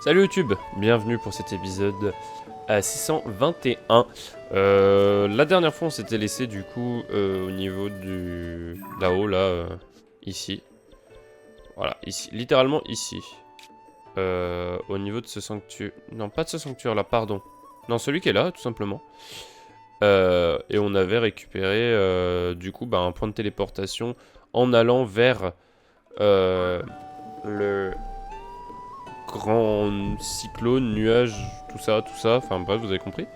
Salut YouTube, bienvenue pour cet épisode à 621. La dernière fois on s'était laissé du coup au niveau du... là-haut, là, ici. Voilà, ici, littéralement ici. Au niveau de ce sanctuaire... Non, pas de ce sanctuaire là, pardon. Non, celui qui est là, tout simplement. Et on avait récupéré du coup un point de téléportation en allant vers le... grand cyclone, nuage, tout ça, enfin bref, vous avez compris.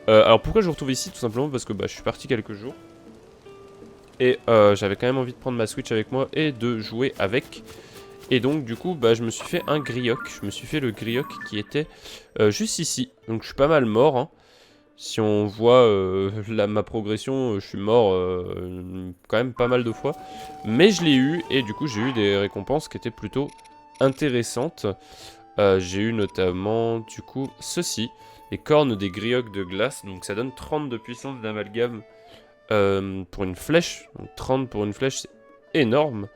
Alors pourquoi je vous retrouve ici? Tout simplement parce que je suis parti quelques jours. Et j'avais quand même envie de prendre ma Switch avec moi et de jouer avec. Et donc du coup, je me suis fait un grioc. Je me suis fait le grioc qui était juste ici. Donc je suis pas mal mort, hein. Si on voit ma progression, je suis mort quand même pas mal de fois. Mais je l'ai eu et du coup j'ai eu des récompenses qui étaient plutôt intéressantes. J'ai eu notamment, du coup, ceci. Les cornes des griocs de glace. Donc ça donne 30 de puissance d'amalgame pour une flèche. Donc 30 pour une flèche, c'est énorme.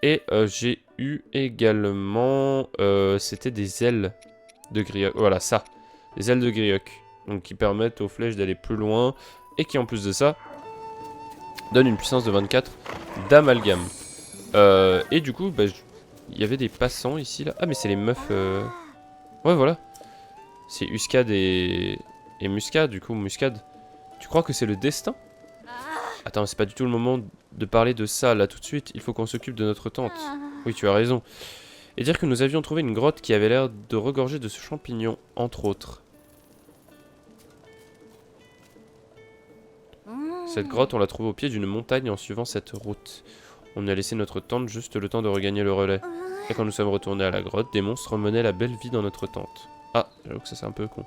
Et j'ai eu également... c'était des ailes de grioc. Voilà, ça. Des ailes de grioc. Donc qui permettent aux flèches d'aller plus loin. Et qui, en plus de ça, donnent une puissance de 24 d'amalgame. Et du coup, il y avait des passants ici, là. Ah, mais c'est les meufs... Ouais, voilà. C'est Uscade et Muscade, du coup, Muscade. Tu crois que c'est le destin? Attends, c'est pas du tout le moment de parler de ça, là, tout de suite. Il faut qu'on s'occupe de notre tante. Oui, tu as raison. Et dire que nous avions trouvé une grotte qui avait l'air de regorger de ce champignon, entre autres. Cette grotte, on l'a trouvée au pied d'une montagne en suivant cette route. On a laissé notre tente juste le temps de regagner le relais. Et quand nous sommes retournés à la grotte, des monstres menaient la belle vie dans notre tente. Ah, j'avoue que ça c'est un peu con.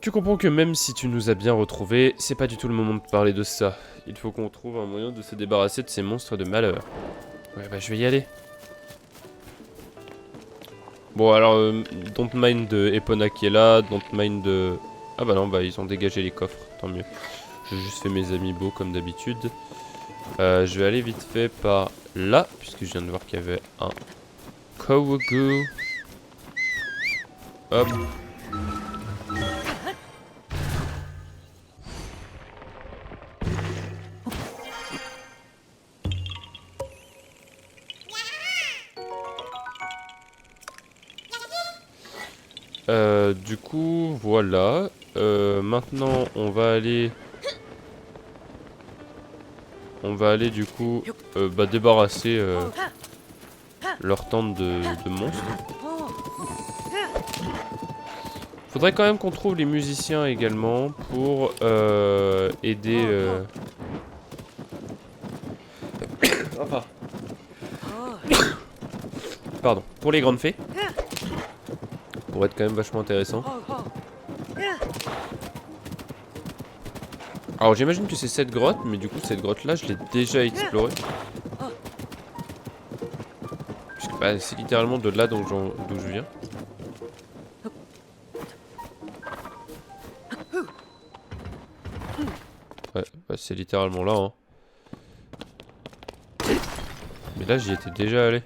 Tu comprends que même si tu nous as bien retrouvés, c'est pas du tout le moment de parler de ça. Il faut qu'on trouve un moyen de se débarrasser de ces monstres de malheur. Ouais, je vais y aller. Bon, alors, don't mind de Epona qui est là, don't mind de... Ah bah non, ils ont dégagé les coffres, tant mieux. J'ai juste fait mes amiibo comme d'habitude. Je vais aller vite fait par là, puisque je viens de voir qu'il y avait un Kawagu. Hop. Du coup, voilà. Maintenant, on va aller du coup débarrasser leur tente de monstres. Faudrait quand même qu'on trouve les musiciens également pour aider... Enfin. Pardon. Pour les grandes fées. Pour être quand même vachement intéressant. Alors j'imagine que c'est cette grotte, mais du coup cette grotte là je l'ai déjà explorée. Puisque c'est littéralement de là d'où je viens. Ouais, c'est littéralement là, hein. Mais là j'y étais déjà allé.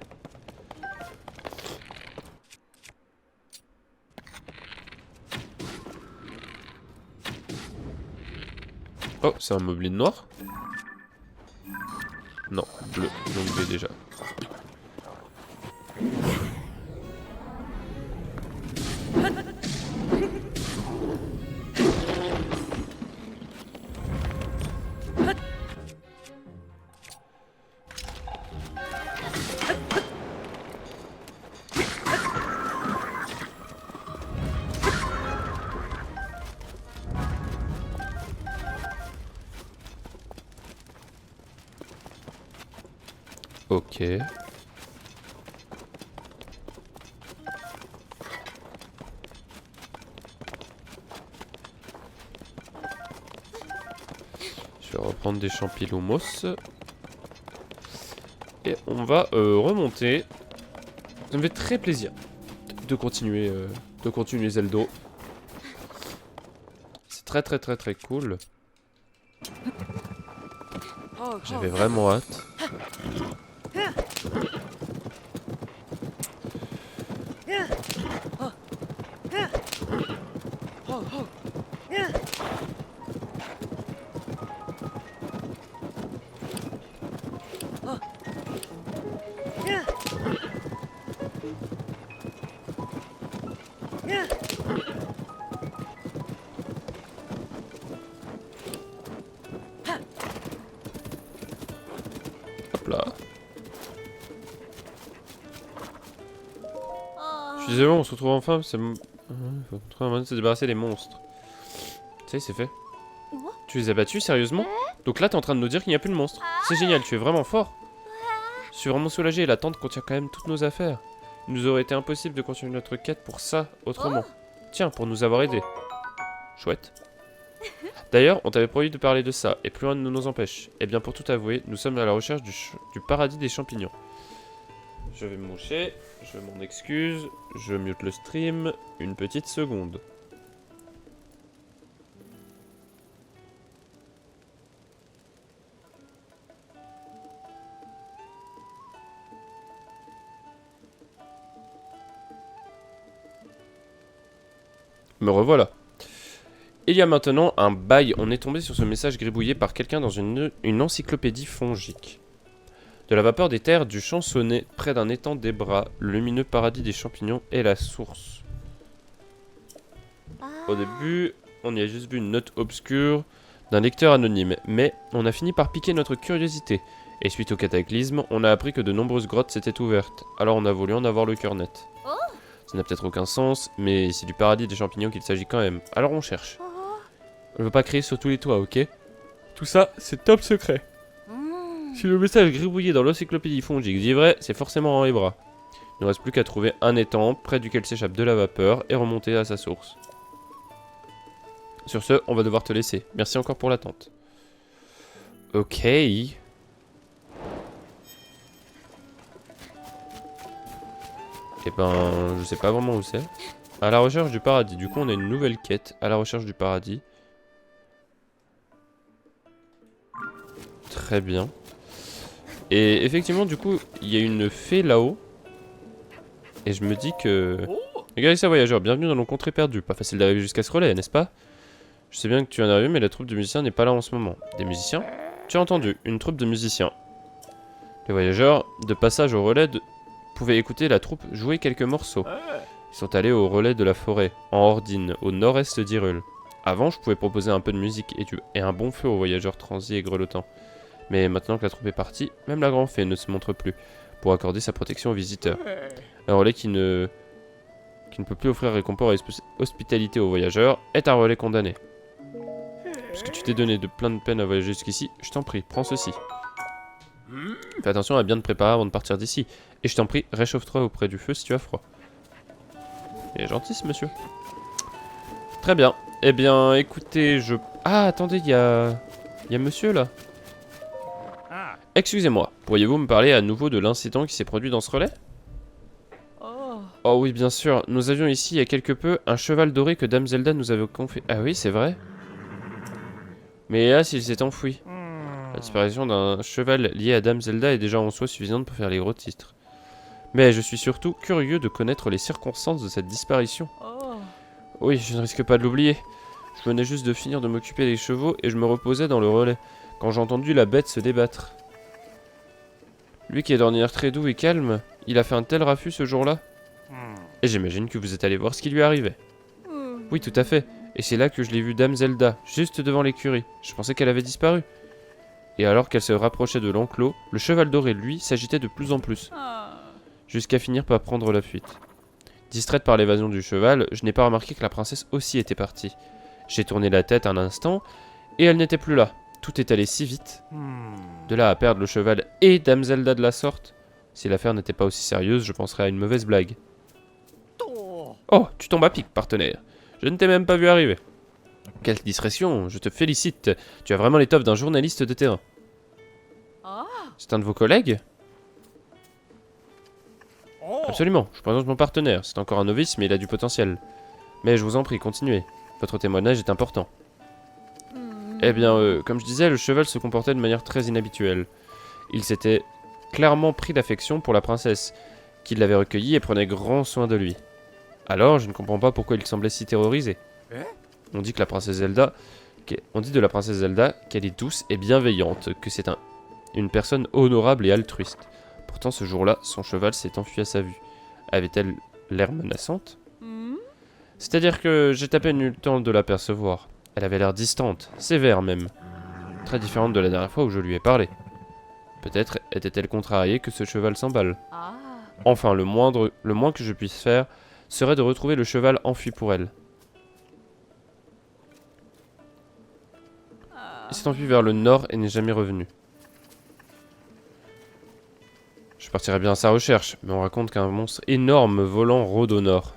Oh, c'est un mobeline noir? Non, bleu, donc B déjà. Ok. Je vais reprendre des champignons. Et on va remonter. Ça me fait très plaisir de continuer Zelda. C'est très cool. J'avais vraiment hâte. Hop là. Je suis désolé, on se retrouve enfin. C'est... Faut trouver un moyen de se débarrasser des monstres. Ça y est, c'est fait. Tu les as battus, sérieusement? Donc là, t'es en train de nous dire qu'il n'y a plus de monstres. C'est génial, tu es vraiment fort. Je suis vraiment soulagé, la tente contient quand même toutes nos affaires. Il nous aurait été impossible de continuer notre quête pour ça, autrement. Tiens, pour nous avoir aidés. Chouette. D'ailleurs, on t'avait promis de parler de ça, et plus rien ne nous empêche. Eh bien, pour tout avouer, nous sommes à la recherche du paradis des champignons. Je vais me moucher, je m'en excuse, je mute le stream, une petite seconde. Me revoilà. Il y a maintenant un bail, on est tombé sur ce message gribouillé par quelqu'un dans une encyclopédie fongique. De la vapeur des terres du chansonnet, près d'un étang des bras, le lumineux paradis des champignons est la source. Au début, on y a juste vu une note obscure d'un lecteur anonyme, mais on a fini par piquer notre curiosité, et suite au cataclysme, on a appris que de nombreuses grottes s'étaient ouvertes, alors on a voulu en avoir le cœur net. Ça n'a peut-être aucun sens, mais c'est du paradis des champignons qu'il s'agit quand même, alors on cherche. On ne veut pas crier sur tous les toits, ok? Tout ça, c'est top secret. Si le message gribouillé dans l'encyclopédie fongique dit vrai, c'est forcément dans les bras. Il ne reste plus qu'à trouver un étang près duquel s'échappe de la vapeur et remonter à sa source. Sur ce, on va devoir te laisser. Merci encore pour l'attente. Ok. Eh ben, je sais pas vraiment où c'est. À la recherche du paradis. Du coup, on a une nouvelle quête. À la recherche du paradis. Très bien. Et effectivement, du coup, il y a une fée là-haut. Et je me dis que... Regardez ça, voyageur. Bienvenue dans nos contrées perdues. Pas facile d'arriver jusqu'à ce relais, n'est-ce pas? Je sais bien que tu en as vu, mais la troupe de musiciens n'est pas là en ce moment. Des musiciens? Tu as entendu, une troupe de musiciens. Les voyageurs, de passage au relais, pouvaient écouter la troupe jouer quelques morceaux. Ils sont allés au relais de la forêt, en Ordine, au nord-est d'Hyrule. Avant, je pouvais proposer un peu de musique et un bon feu aux voyageurs transis et grelottants. Mais maintenant que la troupe est partie, même la grande fée ne se montre plus, pour accorder sa protection aux visiteurs. Un relais qui ne peut plus offrir réconfort et hospitalité aux voyageurs est un relais condamné. Puisque tu t'es donné de plein de peine à voyager jusqu'ici, je t'en prie, prends ceci. Fais attention à bien te préparer avant de partir d'ici. Et je t'en prie, réchauffe-toi auprès du feu si tu as froid. Il est gentil ce monsieur. Très bien. Eh bien, écoutez, je... Ah, attendez, il y a monsieur là. Excusez-moi, pourriez-vous me parler à nouveau de l'incident qui s'est produit dans ce relais? Oh oui, bien sûr. Nous avions ici, il y a quelque peu, un cheval doré que Dame Zelda nous avait confié. Ah oui, c'est vrai. Mais hélas, il s'est enfoui. La disparition d'un cheval lié à Dame Zelda est déjà en soi suffisante pour faire les gros titres. Mais je suis surtout curieux de connaître les circonstances de cette disparition. Oui, je ne risque pas de l'oublier. Je venais juste de finir de m'occuper des chevaux et je me reposais dans le relais, quand j'ai entendu la bête se débattre. Lui qui est d'ordinaire très doux et calme, il a fait un tel raffut ce jour-là. Et j'imagine que vous êtes allé voir ce qui lui arrivait. Oui, tout à fait. Et c'est là que je l'ai vu Dame Zelda, juste devant l'écurie. Je pensais qu'elle avait disparu. Et alors qu'elle se rapprochait de l'enclos, le cheval doré, lui, s'agitait de plus en plus. Jusqu'à finir par prendre la fuite. Distraite par l'évasion du cheval, je n'ai pas remarqué que la princesse aussi était partie. J'ai tourné la tête un instant, et elle n'était plus là. Tout est allé si vite. De là à perdre le cheval et Dame Zelda de la sorte. Si l'affaire n'était pas aussi sérieuse, je penserais à une mauvaise blague. Oh, tu tombes à pic, partenaire. Je ne t'ai même pas vu arriver. Quelle discrétion, je te félicite. Tu as vraiment l'étoffe d'un journaliste de terrain. C'est un de vos collègues? Absolument, je présente mon partenaire. C'est encore un novice, mais il a du potentiel. Mais je vous en prie, continuez. Votre témoignage est important. Eh bien, comme je disais, le cheval se comportait de manière très inhabituelle. Il s'était clairement pris d'affection pour la princesse, qui l'avait recueilli et prenait grand soin de lui. Alors, je ne comprends pas pourquoi il semblait si terrorisé. On dit que la princesse Zelda... On dit de la princesse Zelda qu'elle est douce et bienveillante, que c'est une personne honorable et altruiste. Pourtant, ce jour-là, son cheval s'est enfui à sa vue. Avait-elle l'air menaçante? C'est-à-dire que j'ai à peine eu le temps de l'apercevoir. Elle avait l'air distante, sévère même. Très différente de la dernière fois où je lui ai parlé. Peut-être était-elle contrariée que ce cheval s'emballe. Enfin, le moins que je puisse faire serait de retrouver le cheval enfui pour elle. Il s'est enfui vers le nord et n'est jamais revenu. Je partirai bien à sa recherche, mais on raconte qu'un monstre énorme volant rôde au nord.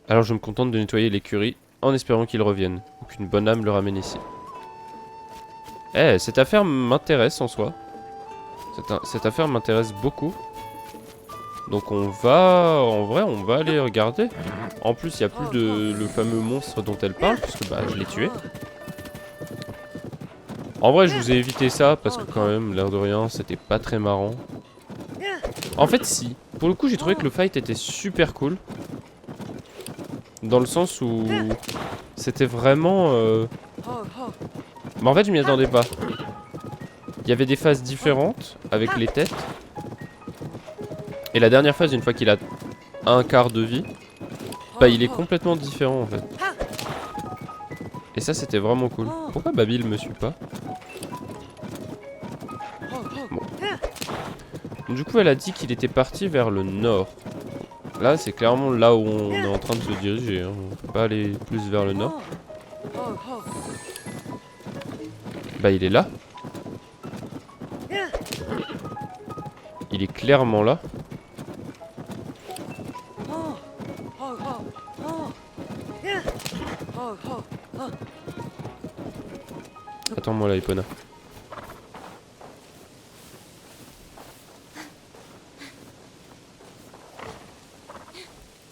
Alors je me contente de nettoyer l'écurie en espérant qu'il revienne, ou qu'une bonne âme le ramène ici. Eh, cette affaire m'intéresse en soi. Cette affaire m'intéresse beaucoup. Donc on va... En vrai, on va aller regarder. En plus, il n'y a plus le fameux monstre dont elle parle, puisque bah, je l'ai tué. En vrai, je vous ai évité ça, parce que quand même, l'air de rien, c'était pas très marrant. En fait, si. Pour le coup, j'ai trouvé que le fight était super cool. Dans le sens où... C'était vraiment... Mais en fait, je m'y attendais pas. Il y avait des phases différentes, avec les têtes. Et la dernière phase, une fois qu'il a un quart de vie, bah il est complètement différent en fait. Et ça c'était vraiment cool. Pourquoi Babil me suit pas? Bon. Du coup elle a dit qu'il était parti vers le nord. Là c'est clairement là où on est en train de se diriger, hein. On peut pas aller plus vers le nord. Bah il est là. Il est clairement là. Attends-moi là, Epona.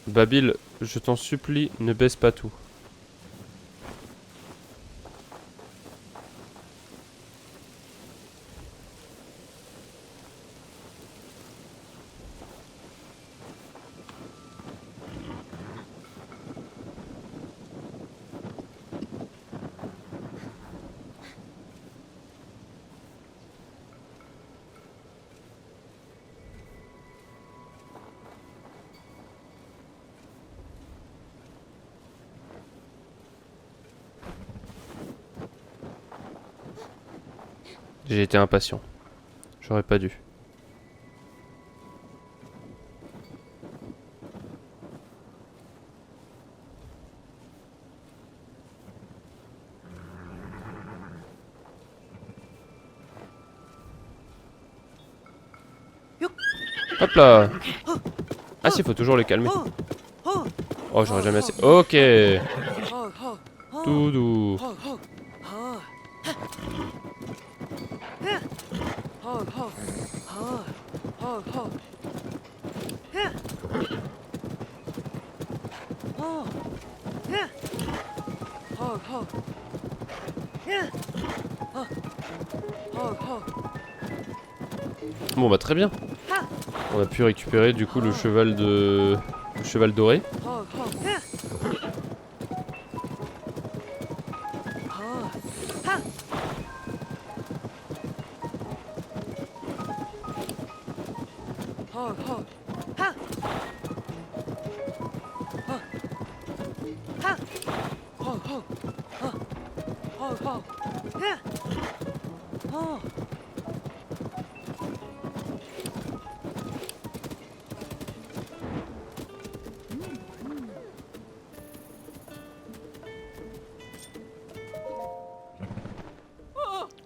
Babil, je t'en supplie, ne baisse pas tout. J'ai été impatient. J'aurais pas dû. Hop là. Ah si, faut toujours les calmer. Oh, j'aurais jamais assez... Ok. Tout doux. Bon bah très bien. On a pu récupérer du coup le cheval de... Le cheval doré.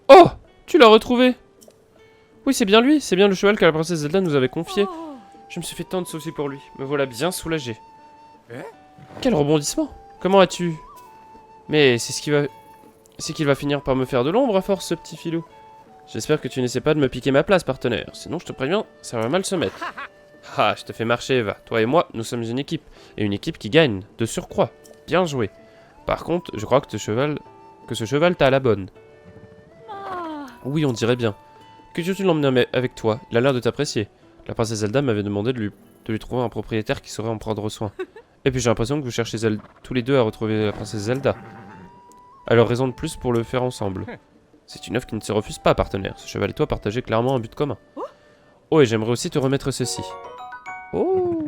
Oh! Tu l'as retrouvé! Oui, c'est bien lui, c'est bien le cheval que la princesse Zelda nous avait confié. Je me suis fait tant de soucis pour lui, me voilà bien soulagé. Quel rebondissement! Comment as-tu... Mais c'est ce qui va... C'est qu'il va finir par me faire de l'ombre à force, ce petit filou. J'espère que tu n'essaies pas de me piquer ma place, partenaire. Sinon, je te préviens, ça va mal se mettre. Ah, je te fais marcher, Eva. Toi et moi, nous sommes une équipe. Et une équipe qui gagne, de surcroît. Bien joué. Par contre, je crois que ce cheval t'a à la bonne. Oui, on dirait bien. Que tu l'emmener avec toi? Il a l'air de t'apprécier. La princesse Zelda m'avait demandé de lui trouver un propriétaire qui saurait en prendre soin. Et puis j'ai l'impression que vous cherchez tous les deux à retrouver la princesse Zelda. Alors raison de plus pour le faire ensemble. C'est une offre qui ne se refuse pas, partenaire. Ce cheval et toi partagez clairement un but commun. Oh, et j'aimerais aussi te remettre ceci. Oh.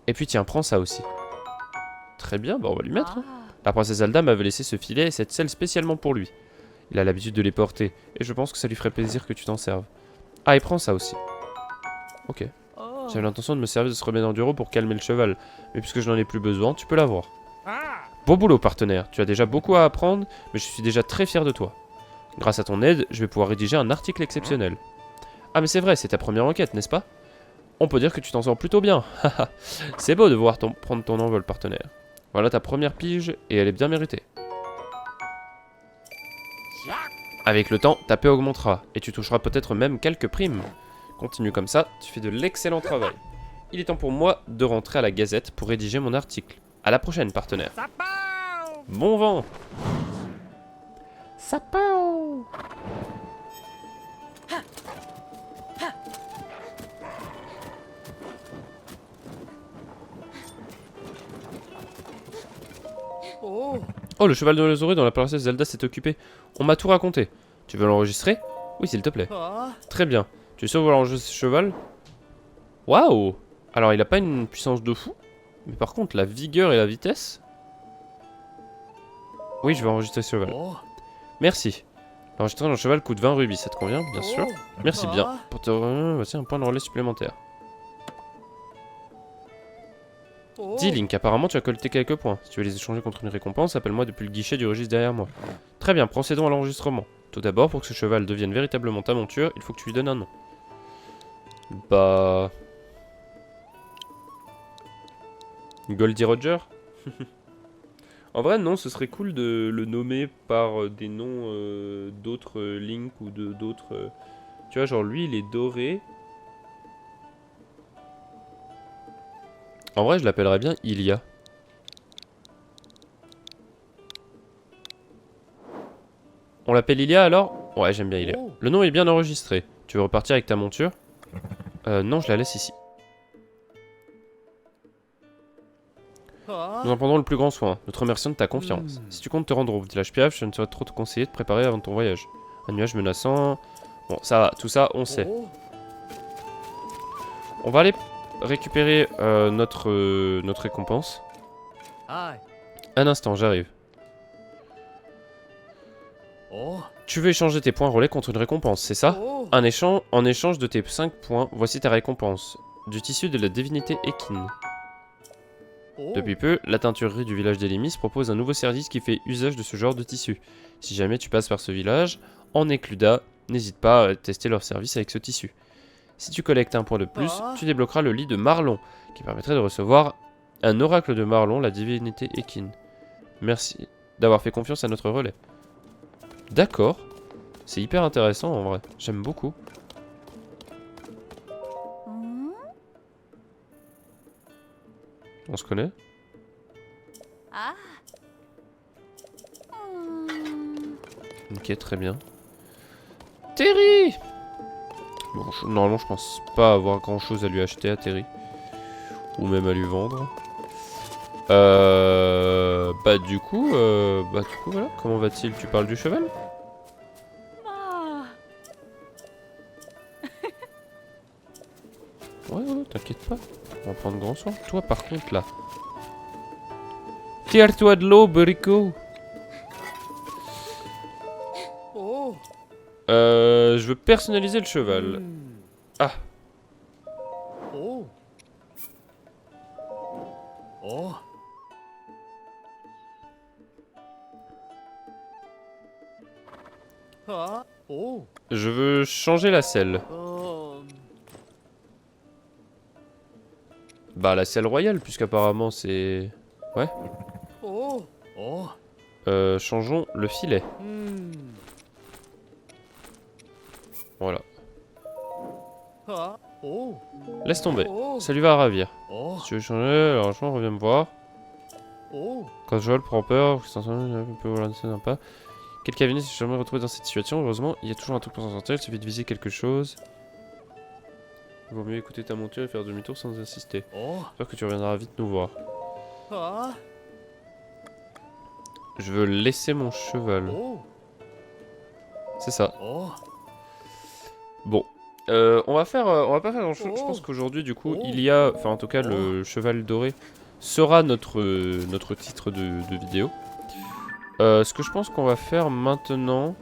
Et puis tiens, prends ça aussi. Très bien, bah on va lui mettre. Hein. La princesse Zelda m'avait laissé ce filet et cette selle spécialement pour lui. Il a l'habitude de les porter, et je pense que ça lui ferait plaisir que tu t'en serves. Ah, et prends ça aussi. Ok. J'avais l'intention de me servir de ce remède enduro pour calmer le cheval, mais puisque je n'en ai plus besoin, tu peux l'avoir. Bon boulot, partenaire. Tu as déjà beaucoup à apprendre, mais je suis déjà très fier de toi. Grâce à ton aide, je vais pouvoir rédiger un article exceptionnel. Ah, mais c'est vrai, c'est ta première enquête, n'est-ce pas? On peut dire que tu t'en sors plutôt bien. C'est beau de voir prendre ton envol, partenaire. Voilà ta première pige, et elle est bien méritée. Avec le temps, ta paix augmentera, et tu toucheras peut-être même quelques primes. Continue comme ça, tu fais de l'excellent travail. Il est temps pour moi de rentrer à la Gazette pour rédiger mon article. À la prochaine, partenaire. Bon vent. Sapao. Oh, le cheval de l'oiseau dont la princesse Zelda s'est occupée. On m'a tout raconté. Tu veux l'enregistrer? Oui, s'il te plaît. Très bien. Tu es sûr de vouloir enregistrer ce cheval? Waouh! Alors, il a pas une puissance de fou. Mais par contre, la vigueur et la vitesse... Oui, je vais enregistrer ce cheval. Merci. L'enregistrer dans le cheval coûte 20 rubis, ça te convient? Bien sûr. Merci bien. Pour te voici un point de relais supplémentaire. Dis Link, apparemment tu as collecté quelques points. Si tu veux les échanger contre une récompense, appelle-moi depuis le guichet du registre derrière moi. Très bien, procédons à l'enregistrement. Tout d'abord, pour que ce cheval devienne véritablement ta monture, il faut que tu lui donnes un nom. Bah... Goldie Roger. En vrai, non, ce serait cool de le nommer par des noms d'autres Link ou d'autres... Tu vois, genre lui, il est doré. En vrai, je l'appellerais bien Ilia. On l'appelle Ilia alors? Ouais, j'aime bien Ilia. Le nom est bien enregistré. Tu veux repartir avec ta monture? Non, je la laisse ici. Nous en prendrons le plus grand soin. Nous te remercions de ta confiance. Si tu comptes te rendre au village Piaf, je ne saurais trop te conseiller de préparer avant ton voyage. Un nuage menaçant... Bon, ça va, tout ça, on sait. On va aller récupérer notre récompense. Un instant, j'arrive. Tu veux échanger tes points relais contre une récompense, c'est ça? En échange de tes 5 points, voici ta récompense. Du tissu de la divinité Ekin. Depuis peu, la teinturerie du village d'Elimis propose un nouveau service qui fait usage de ce genre de tissu. Si jamais tu passes par ce village, en Écluda, n'hésite pas à tester leur service avec ce tissu. Si tu collectes un point de plus, tu débloqueras le lit de Marlon, qui permettrait de recevoir un oracle de Marlon, la divinité Ekin. Merci d'avoir fait confiance à notre relais. D'accord. C'est hyper intéressant en vrai. J'aime beaucoup. On se connaît? Ok, très bien. Terry! Bon, normalement, je pense pas avoir grand chose à lui acheter à Terry. Ou même à lui vendre. Bah du coup, voilà. Comment va-t-il? Tu parles du cheval? Ouais, t'inquiète pas. On va prendre grand soin. Toi, par contre, là. Tire-toi de l'eau, Berico. Je veux personnaliser le cheval. Ah. Je veux changer la selle. Bah la selle royale, puisqu'apparemment c'est... Ouais. Changeons le filet. Voilà. Laisse tomber. Ça lui va ravir. Si tu veux changer, alors je reviens me voir. Quand Joël prend peur, c'est un peu sympa. Quel cabinet s'est jamais retrouvé dans cette situation? Heureusement, il y a toujours un truc pour s'en sortir, il suffit de viser quelque chose. Il vaut mieux écouter ta monture et faire demi-tour sans insister. J'espère que tu reviendras vite nous voir. Je veux laisser mon cheval. C'est ça. Bon. On va pas faire grand chose. Je pense qu'aujourd'hui, du coup, il y a... Enfin, en tout cas, le cheval doré sera notre titre de vidéo. Ce que je pense qu'on va faire maintenant...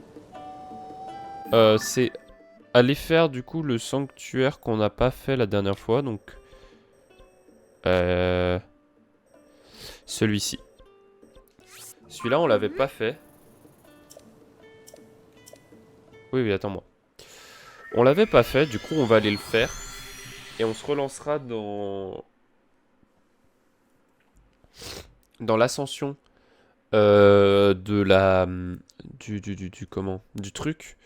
c'est aller faire, du coup, le sanctuaire qu'on n'a pas fait la dernière fois. Donc... celui-ci. Celui-là, on l'avait pas fait. Oui, oui, attends-moi. On l'avait pas fait, du coup, on va aller le faire. Et on se relancera dans l'ascension de la... du truc.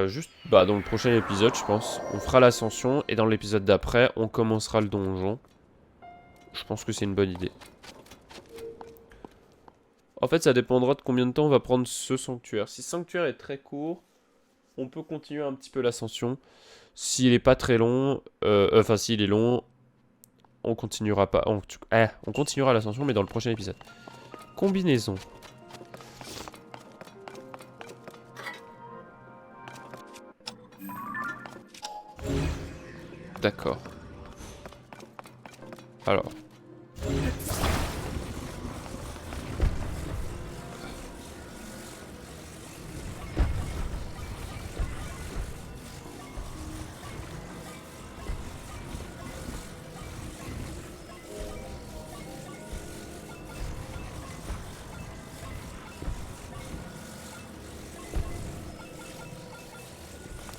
Juste dans le prochain épisode, je pense. On fera l'ascension. Et dans l'épisode d'après, on commencera le donjon. Je pense que c'est une bonne idée. En fait, ça dépendra de combien de temps on va prendre ce sanctuaire. Si ce sanctuaire est très court, on peut continuer un petit peu l'ascension. S'il est pas très long, enfin s'il est long, on continuera pas. On continuera l'ascension, mais dans le prochain épisode. Combinaison. D'accord. Alors.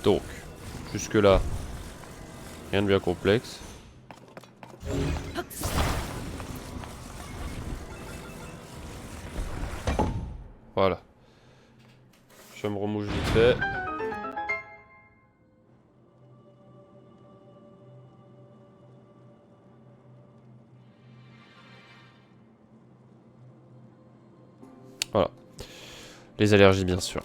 Donc, jusque là, rien de bien complexe. Voilà. Je me remouche vite fait. Voilà. Les allergies, bien sûr.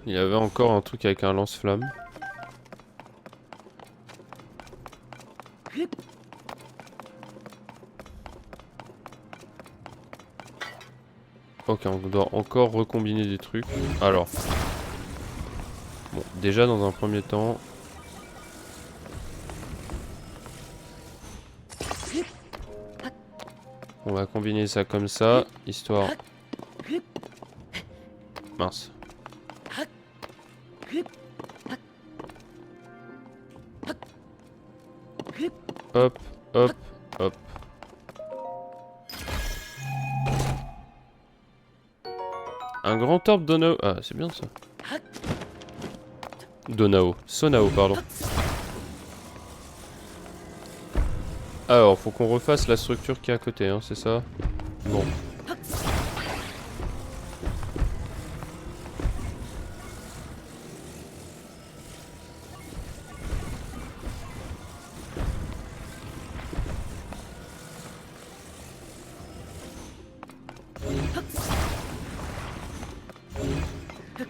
Il y avait encore un truc avec un lance-flamme. Ok, on doit encore recombiner des trucs. Alors. Bon, déjà dans un premier temps... On va combiner ça comme ça, histoire... Mince. Hop, hop, hop. Un grand orbe Donao. Ah, c'est bien ça. Donao. Sonao, pardon. Alors, faut qu'on refasse la structure qui est à côté, hein, c'est ça? Bon.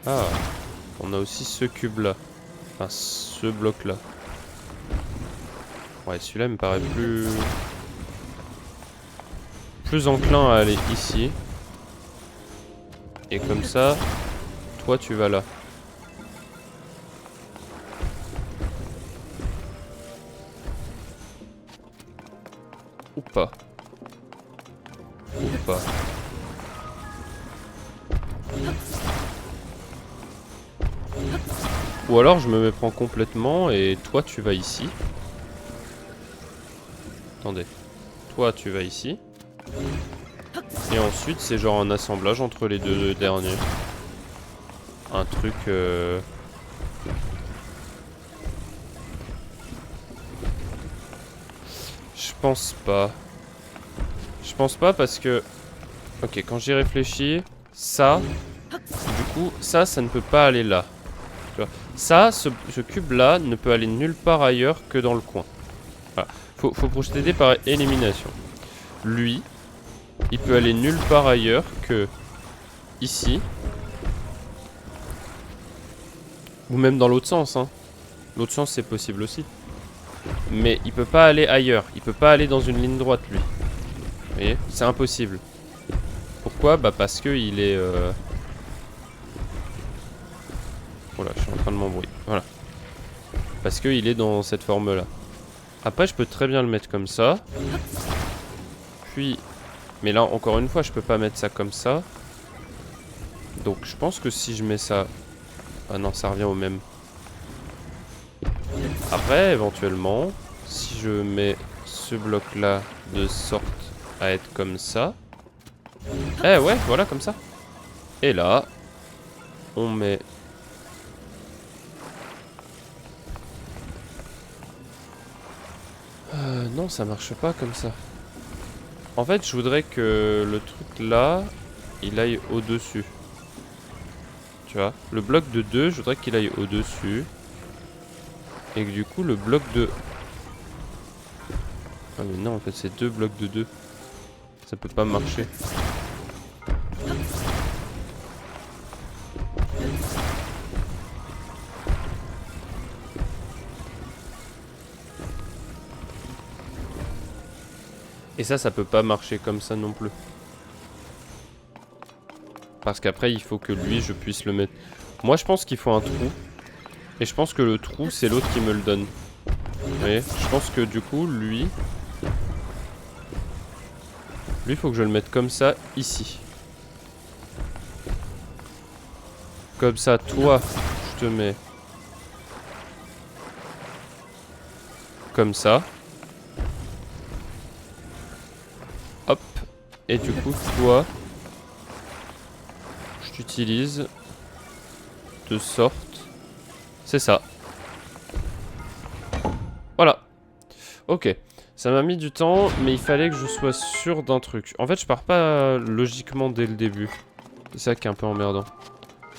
Ah, on a aussi ce cube là. Enfin, ce bloc là. Ouais, celui-là me paraît plus enclin à aller ici. Et comme ça, toi tu vas là. Ou pas. Ou pas. Ou alors je me méprends complètement et toi tu vas ici. Attendez. Toi tu vas ici. Et ensuite c'est genre un assemblage entre les deux derniers. Un truc... Je pense pas. Je pense pas parce que... Ok, quand j'y réfléchis, ça... Du coup, ça ne peut pas aller là. Tu vois. Ça, ce cube-là ne peut aller nulle part ailleurs que dans le coin. Voilà. Faut procéder par élimination. Lui, il peut aller nulle part ailleurs que ici. Ou même dans l'autre sens, hein. L'autre sens, c'est possible aussi. Mais il peut pas aller ailleurs. Il peut pas aller dans une ligne droite, lui. Vous voyez? C'est impossible. Pourquoi? Bah parce que il est... Voilà, je suis en train de m'embrouiller. Voilà. Parce que il est dans cette forme-là. Après, je peux très bien le mettre comme ça. Puis... Mais là, encore une fois, je peux pas mettre ça comme ça. Donc, je pense que si je mets ça... Ah non, ça revient au même. Après, éventuellement, si je mets ce bloc-là de sorte à être comme ça... Eh ouais, voilà, comme ça. Et là, on met... non, ça marche pas comme ça. En fait, je voudrais que le truc là, il aille au-dessus. Tu vois, le bloc de 2, je voudrais qu'il aille au-dessus. Et que du coup, le bloc de... Ah mais non, en fait, c'est 2 blocs de 2. Ça peut pas marcher. Et ça peut pas marcher comme ça non plus. Parce qu'après, il faut que lui, je puisse le mettre. Moi, je pense qu'il faut un trou. Et je pense que le trou, c'est l'autre qui me le donne. Vous voyez? Je pense que du coup, lui... Lui, il faut que je le mette comme ça, ici. Comme ça, toi, je te mets... Comme ça. Hop. Et du coup, toi... Je t'utilise... De sorte... C'est ça. Voilà. Ok. Ça m'a mis du temps, mais il fallait que je sois sûr d'un truc. En fait, je pars pas logiquement dès le début. C'est ça qui est un peu emmerdant.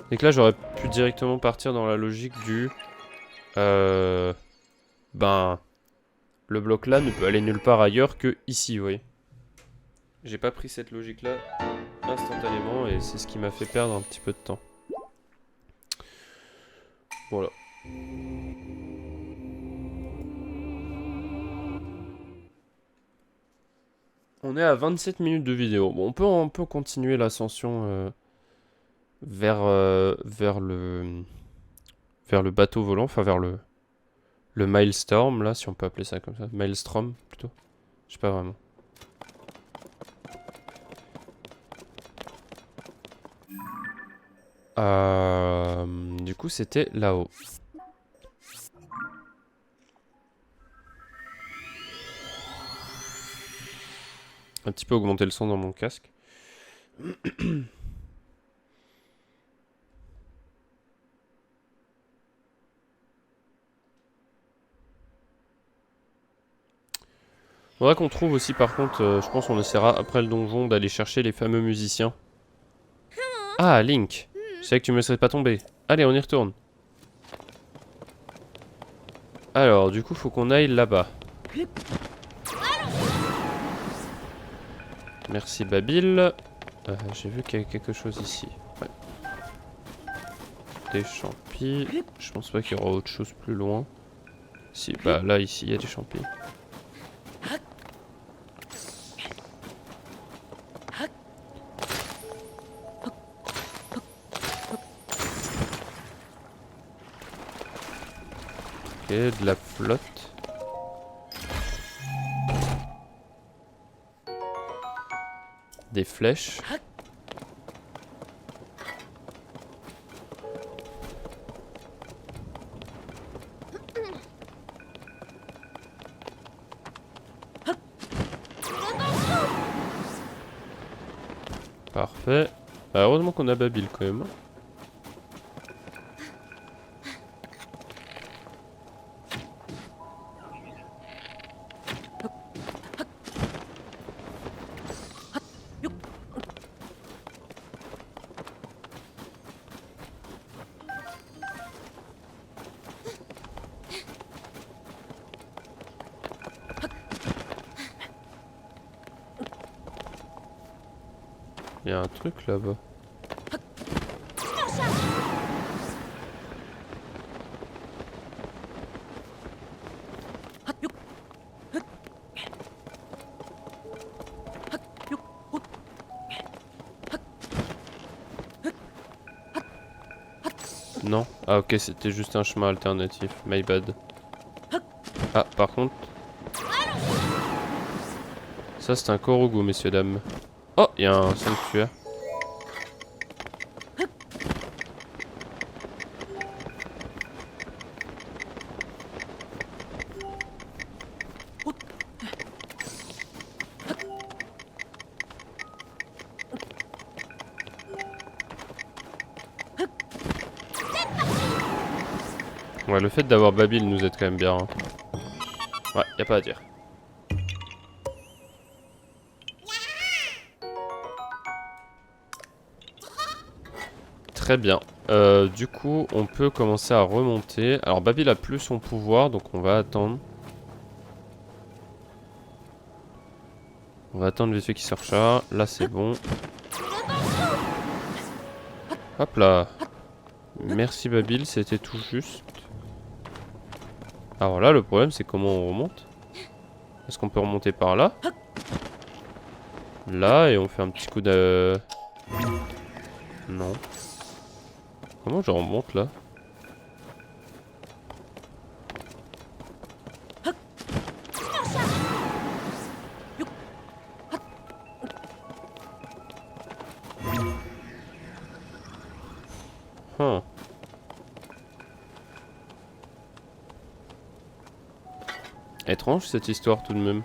Et que là, j'aurais pu directement partir dans la logique du... Ben... Le bloc là ne peut aller nulle part ailleurs que ici, vous voyez. J'ai pas pris cette logique là instantanément et c'est ce qui m'a fait perdre un petit peu de temps. Voilà. On est à 27 minutes de vidéo. Bon, on peut continuer l'ascension vers le bateau volant, enfin vers le Maelstrom, là, si on peut appeler ça comme ça. Maelstrom, plutôt. Je sais pas vraiment. Du coup, c'était là-haut. Un petit peu augmenter le son dans mon casque. Faudra qu'on trouve aussi, par contre, je pense qu'on essaiera après le donjon d'aller chercher les fameux musiciens. Ah, Link. Je savais que tu me laisserais pas tomber. Allez, on y retourne. Alors, du coup, faut qu'on aille là-bas. Merci, Babil. J'ai vu qu'il y avait quelque chose ici. Ouais. Des champis. Je pense pas qu'il y aura autre chose plus loin. Si, bah là, ici, il y a des champis. Ok, de la flotte. Des flèches. Parfait. Bah, heureusement qu'on a Babil quand même. Il y a un truc là-bas. Non. Ah ok, c'était juste un chemin alternatif. My bad. Ah, par contre... Ça, c'est un Korogu, messieurs, dames. Oh, il y a un sanctuaire. Ouais, le fait d'avoir Babil nous aide quand même bien. Hein. Ouais, y a pas à dire. Très bien. Du coup, on peut commencer à remonter. Alors, Babil a plus son pouvoir, donc on va attendre. On va attendre vite fait qu'il se recharge. Là, c'est bon. Hop là. Merci Babil, c'était tout juste. Alors là, le problème, c'est comment on remonte. Est-ce qu'on peut remonter par là? Là, et on fait un petit coup de... Non. Comment je remonte là? Huh. Étrange cette histoire tout de même.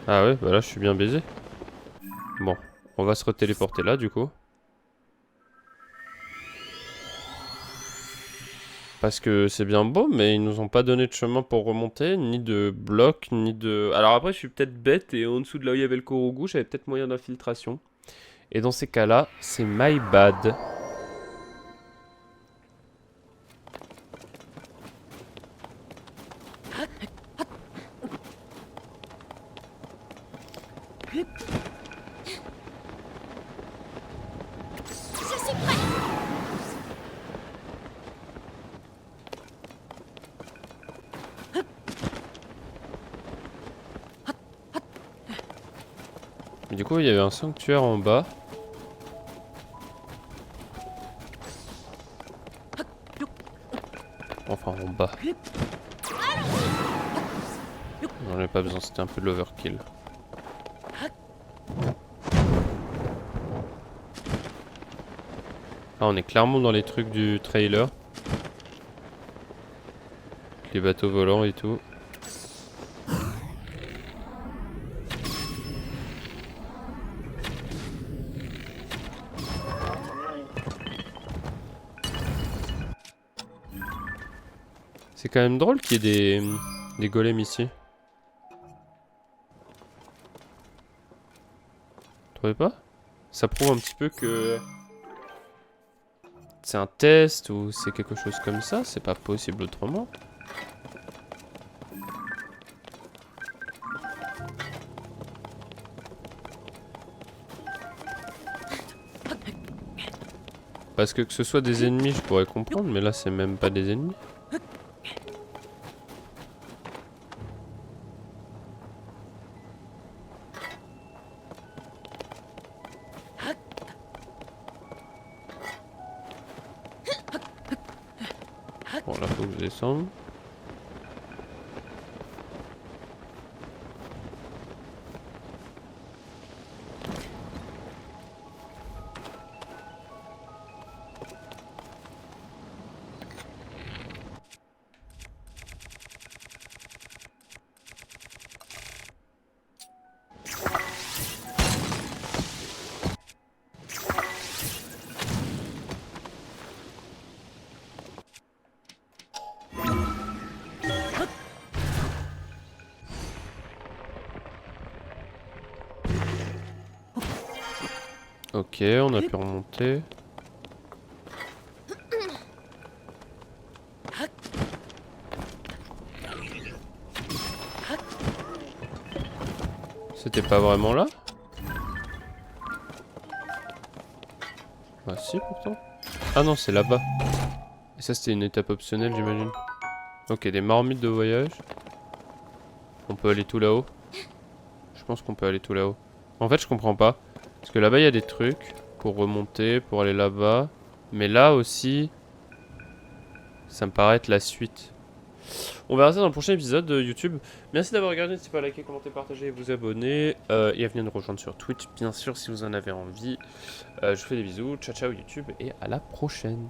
Ah ouais, bah là je suis bien baisé. Bon, on va se retéléporter là du coup. Parce que c'est bien beau, mais ils nous ont pas donné de chemin pour remonter, ni de bloc, ni de... Alors après je suis peut-être bête et en dessous de là où il y avait le Korogu, j'avais peut-être moyen d'infiltration. Et dans ces cas-là, c'est my bad. Du coup, il y avait un sanctuaire en bas. Enfin, en bas. J'en ai pas besoin, c'était un peu de l'overkill. Ah, on est clairement dans les trucs du trailer. Les bateaux volants et tout. C'est quand même drôle qu'il y ait des golems ici. Vous trouvez pas? Ça prouve un petit peu que... c'est un test ou c'est quelque chose comme ça, c'est pas possible autrement. Parce que ce soit des ennemis, je pourrais comprendre, mais là c'est même pas des ennemis. Bon là faut que je descende. Ok, on a pu remonter. C'était pas vraiment là? Bah si pourtant. Ah non, c'est là-bas. Et ça c'était une étape optionnelle j'imagine. Ok, des marmites de voyage. On peut aller tout là-haut. Je pense qu'on peut aller tout là-haut. En fait je comprends pas. Parce que là-bas il y a des trucs pour remonter, pour aller là-bas. Mais là aussi, ça me paraît être la suite. On verra ça dans le prochain épisode de YouTube. Merci d'avoir regardé, n'hésitez pas à liker, commenter, partager et vous abonner. Et à venir nous rejoindre sur Twitch, bien sûr, si vous en avez envie. Je vous fais des bisous, ciao ciao YouTube et à la prochaine.